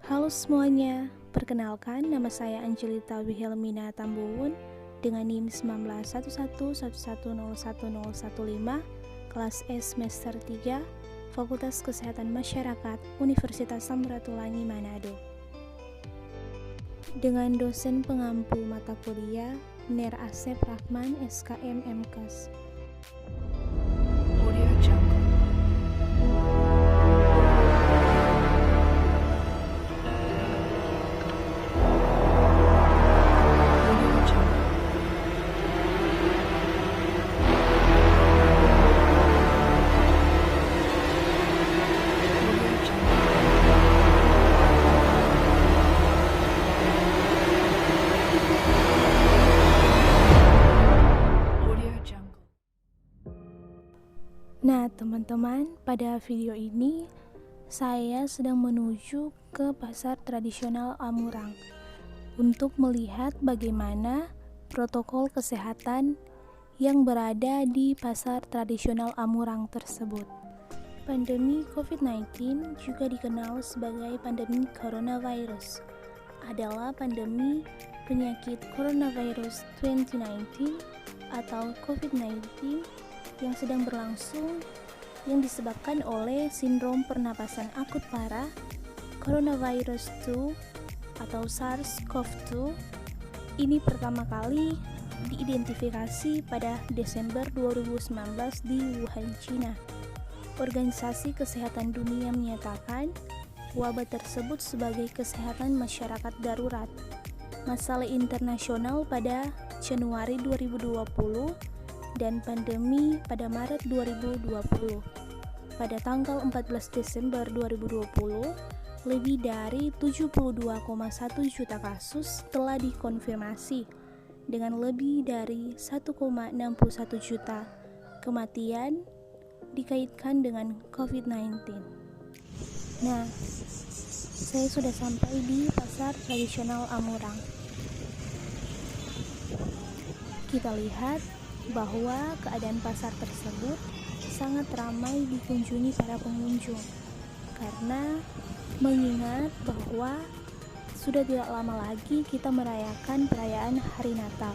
Halo semuanya, perkenalkan nama saya Angelita Wilhelmina Tambuwun dengan NIM 191111011015, kelas S semester 3, Fakultas Kesehatan Masyarakat, Universitas Samratulangi Manado. Dengan dosen pengampu mata kuliah, Ner Asep Rahman, SKM MKes. Audio Jungle. Nah teman-teman, pada video ini saya sedang menuju ke pasar tradisional Amurang untuk melihat bagaimana protokol kesehatan yang berada di pasar tradisional Amurang tersebut. Pandemi COVID-19 juga dikenal sebagai pandemi coronavirus, adalah pandemi penyakit coronavirus 2019 atau COVID-19 yang sedang berlangsung yang disebabkan oleh sindrom pernapasan akut parah coronavirus 2 atau SARS-CoV-2. Ini pertama kali diidentifikasi pada Desember 2019 di Wuhan, China. Organisasi Kesehatan Dunia menyatakan wabah tersebut sebagai kesehatan masyarakat darurat, masalah internasional pada Januari 2020 dan pandemi pada Maret 2020. Pada tanggal 14 Desember 2020, lebih dari 72,1 juta kasus telah dikonfirmasi dengan lebih dari 1,61 juta kematian dikaitkan dengan COVID-19. Nah, saya sudah sampai di pasar tradisional Amurang. Kita lihat bahwa keadaan pasar tersebut sangat ramai dikunjungi para pengunjung karena mengingat bahwa sudah tidak lama lagi kita merayakan perayaan Hari Natal,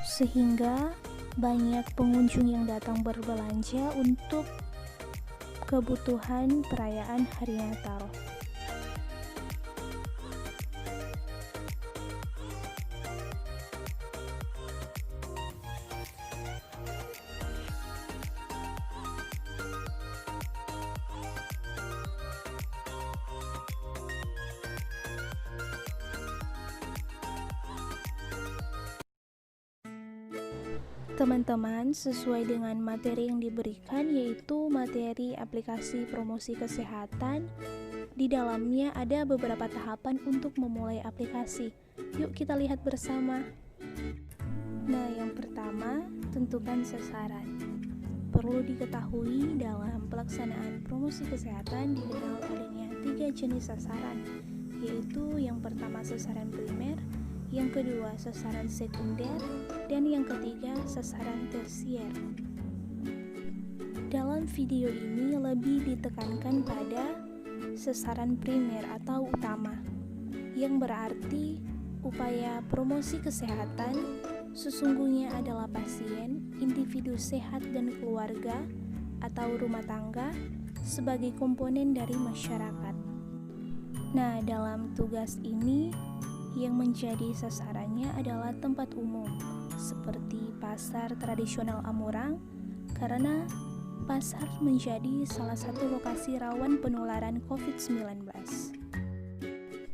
sehingga banyak pengunjung yang datang berbelanja untuk kebutuhan perayaan Hari Natal. Teman-teman, sesuai dengan materi yang diberikan, yaitu materi aplikasi promosi kesehatan. Di dalamnya ada beberapa tahapan untuk memulai aplikasi. Yuk kita lihat bersama. Nah, yang pertama, tentukan sasaran. Perlu diketahui dalam pelaksanaan promosi kesehatan dikenal adanya 3 jenis sasaran, yaitu yang pertama sasaran primer, yang kedua sasaran sekunder, dan yang ketiga sasaran tersier. Dalam video ini lebih ditekankan pada sasaran primer atau utama, yang berarti upaya promosi kesehatan sesungguhnya adalah pasien, individu sehat dan keluarga atau rumah tangga sebagai komponen dari masyarakat. Nah, dalam tugas ini yang menjadi sasarannya adalah tempat umum seperti pasar tradisional Amurang, karena pasar menjadi salah satu lokasi rawan penularan COVID-19.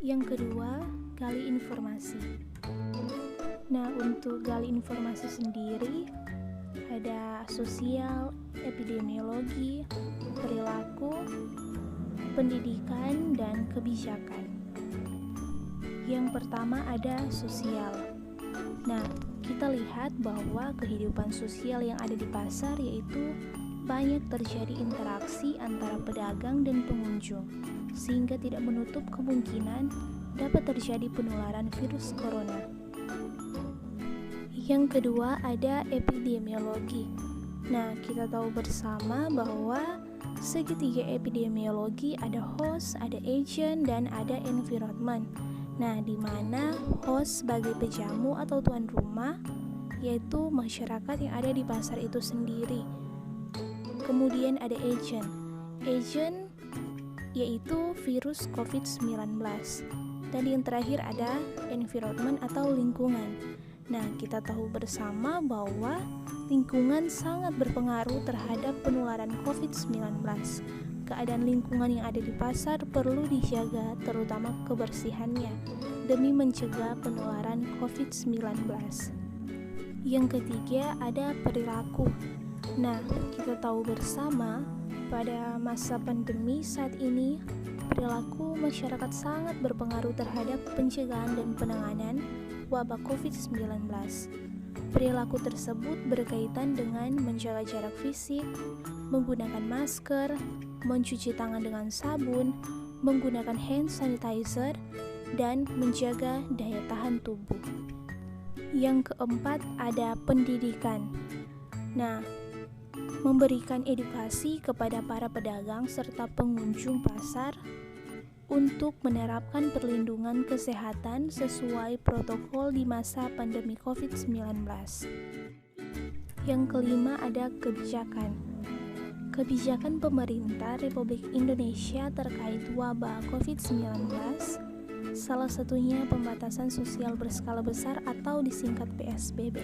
Yang kedua, gali informasi. Nah, untuk gali informasi sendiri ada sosial, epidemiologi, perilaku, pendidikan, dan kebijakan. Yang pertama ada sosial. Nah, kita lihat bahwa kehidupan sosial yang ada di pasar yaitu banyak terjadi interaksi antara pedagang dan pengunjung, sehingga tidak menutup kemungkinan dapat terjadi penularan virus corona. Yang kedua ada epidemiologi. Nah, kita tahu bersama bahwa segitiga epidemiologi ada host, ada agent, dan ada environment. Nah, di mana host sebagai pejamu atau tuan rumah, yaitu masyarakat yang ada di pasar itu sendiri. Kemudian ada agent. Agent yaitu virus COVID-19. Dan yang terakhir ada environment atau lingkungan. Nah, kita tahu bersama bahwa lingkungan sangat berpengaruh terhadap penularan COVID-19. Keadaan lingkungan yang ada di pasar perlu dijaga, terutama kebersihannya, demi mencegah penularan COVID-19. Yang ketiga ada perilaku. Nah, kita tahu bersama pada masa pandemi saat ini, perilaku masyarakat sangat berpengaruh terhadap pencegahan dan penanganan wabah COVID-19. Perilaku tersebut berkaitan dengan menjaga jarak fisik, menggunakan masker, mencuci tangan dengan sabun, menggunakan hand sanitizer, dan menjaga daya tahan tubuh. Yang keempat ada pendidikan. Nah, memberikan edukasi kepada para pedagang serta pengunjung pasar untuk menerapkan perlindungan kesehatan sesuai protokol di masa pandemi COVID-19. Yang kelima ada kebijakan. Kebijakan pemerintah Republik Indonesia terkait wabah COVID-19, salah satunya pembatasan sosial berskala besar atau disingkat PSBB.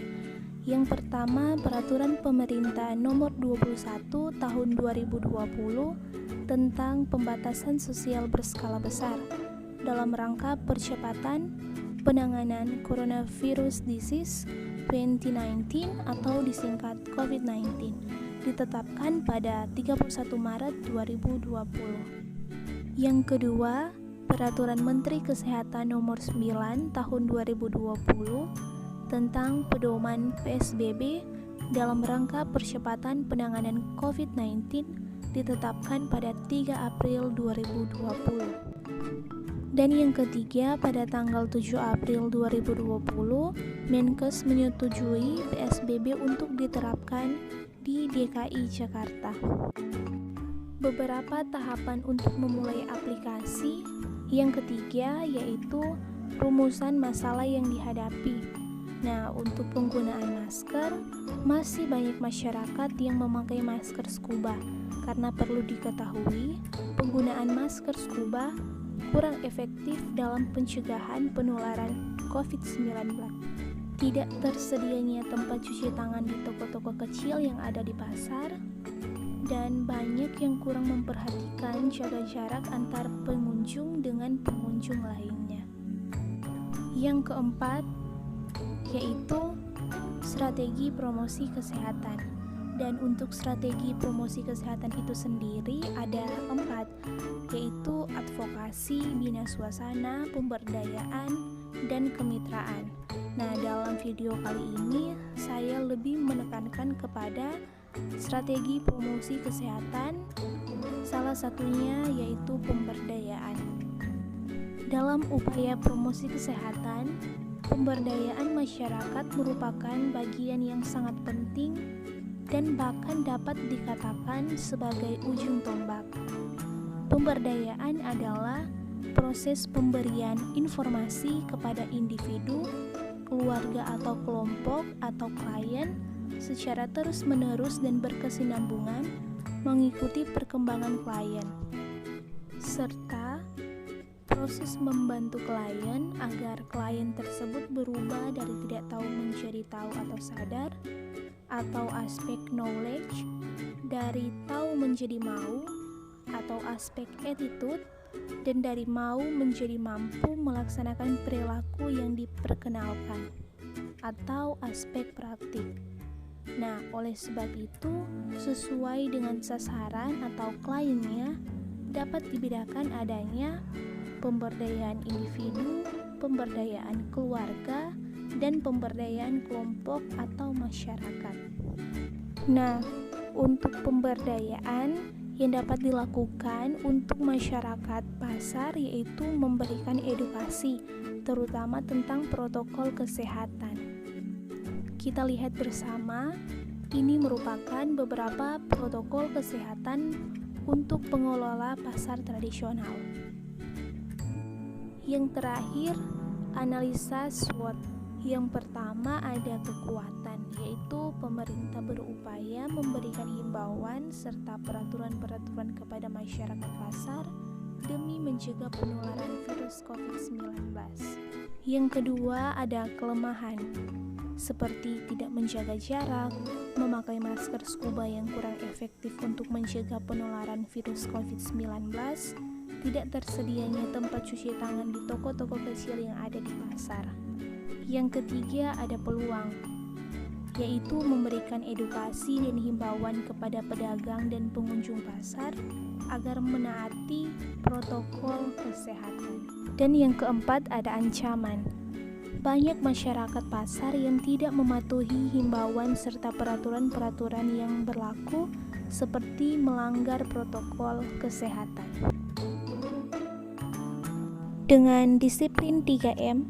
Yang pertama, Peraturan Pemerintah Nomor 21 Tahun 2020 tentang pembatasan sosial berskala besar dalam rangka percepatan penanganan coronavirus disease 2019 atau disingkat COVID-19 ditetapkan pada 31 Maret 2020. Yang kedua, Peraturan Menteri Kesehatan Nomor 9 Tahun 2020 tentang pedoman PSBB dalam rangka percepatan penanganan COVID-19 ditetapkan pada 3 April 2020. Dan yang ketiga, pada tanggal 7 April 2020, Menkes menyetujui PSBB untuk diterapkan di DKI Jakarta. Beberapa tahapan untuk memulai aplikasi. Yang ketiga yaitu rumusan masalah yang dihadapi. Nah, untuk penggunaan masker, masih banyak masyarakat yang memakai masker scuba. Karena perlu diketahui, penggunaan masker scuba kurang efektif dalam pencegahan penularan COVID-19. Tidak tersedianya tempat cuci tangan di toko-toko kecil yang ada di pasar, dan banyak yang kurang memperhatikan jaga jarak antar pengunjung dengan pengunjung lainnya. Yang keempat, yaitu strategi promosi kesehatan. Dan untuk strategi promosi kesehatan itu sendiri ada 4, yaitu advokasi, bina suasana, pemberdayaan, dan kemitraan. Nah, dalam video kali ini saya lebih menekankan kepada strategi promosi kesehatan, salah satunya yaitu pemberdayaan. Dalam upaya promosi kesehatan, pemberdayaan masyarakat merupakan bagian yang sangat penting dan bahkan dapat dikatakan sebagai ujung tombak. Pemberdayaan adalah proses pemberian informasi kepada individu, keluarga atau kelompok atau klien secara terus-menerus dan berkesinambungan mengikuti perkembangan klien, serta proses membantu klien agar klien tersebut berubah dari tidak tahu menjadi tahu atau sadar, atau aspek knowledge dari tahu menjadi mau, atau aspek attitude, dan dari mau menjadi mampu melaksanakan perilaku yang diperkenalkan, atau aspek praktik. Nah, oleh sebab itu, sesuai dengan sasaran atau kliennya, dapat dibedakan adanya pemberdayaan individu, pemberdayaan keluarga, dan pemberdayaan kelompok atau masyarakat. Nah, untuk pemberdayaan yang dapat dilakukan untuk masyarakat pasar yaitu memberikan edukasi, terutama tentang protokol kesehatan. Kita lihat bersama Ini merupakan beberapa protokol kesehatan untuk pengelola pasar tradisional. Yang terakhir, analisa SWOT. Yang pertama ada kekuatan, yaitu pemerintah berupaya memberikan himbauan serta peraturan-peraturan kepada masyarakat pasar demi mencegah penularan virus COVID-19. Yang kedua ada kelemahan, seperti tidak menjaga jarak, memakai masker scuba yang kurang efektif untuk mencegah penularan virus COVID-19, tidak tersedianya tempat cuci tangan di toko-toko kecil yang ada di pasar. Yang ketiga ada peluang, yaitu memberikan edukasi dan himbauan kepada pedagang dan pengunjung pasar agar menaati protokol kesehatan. Dan yang keempat ada ancaman. Banyak masyarakat pasar yang tidak mematuhi himbauan serta peraturan-peraturan yang berlaku seperti melanggar protokol kesehatan. Dengan disiplin 3M,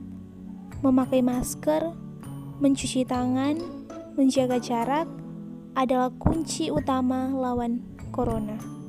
memakai masker, mencuci tangan, menjaga jarak adalah kunci utama lawan corona.